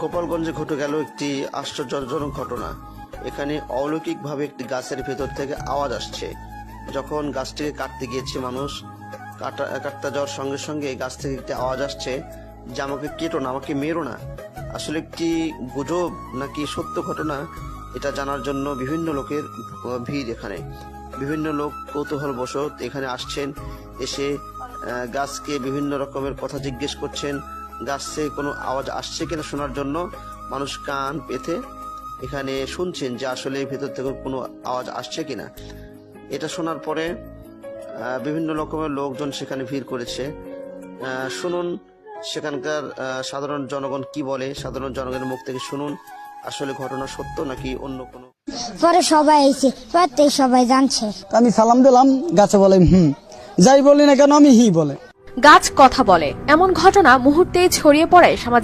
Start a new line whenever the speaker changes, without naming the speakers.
গোপালগঞ্জে ঘটে গেল একটি আশ্চর্যজনক ঘটনা। এখানে অলৌকিকভাবে একটি গাছের ভেতর থেকে আওয়াজ আসছে। যখন গাছটিকে কাটতে গিয়েছে মানুষ, কাটতে যাওয়ার সঙ্গে সঙ্গে গাছ থেকে একটি আওয়াজ আসছে যে আমাকে কেটো না, আমাকে মেরো না। আসলে একটি গুজব নাকি সত্য ঘটনা, এটা জানার জন্য বিভিন্ন লোকের ভিড়। এখানে বিভিন্ন লোক কৌতূহলবশত এখানে আসছেন, এসে গাছকে বিভিন্ন রকমের কথা জিজ্ঞেস করছেন। গাছ থেকে কোনো আওয়াজ আসছে কিনা শোনার জন্য মানুষ কান পেতে এখানে শুনছেন যে আসলে ভেতর থেকে কোনো আওয়াজ আসছে কিনা। এটা শোনার পরে বিভিন্ন রকমের লোকজন সেখানে ভিড় করেছে। শুনুন সেখানকার সাধারণ জনগণ কি বলে, সাধারণ জনগণের মুখ থেকে শুনুন আসলে ঘটনা সত্য নাকি অন্য কোনো।
পরে সবাই এসে প্রত্যেক সবাই জানছে।
আমি সালাম দিলাম, গাছে বলে যাই বলি না কেন আমি হি বলে।
গাছ কথা বলে, এমন ঘটনা মুহূর্তেই ছড়িয়ে পড়ে সামাজিক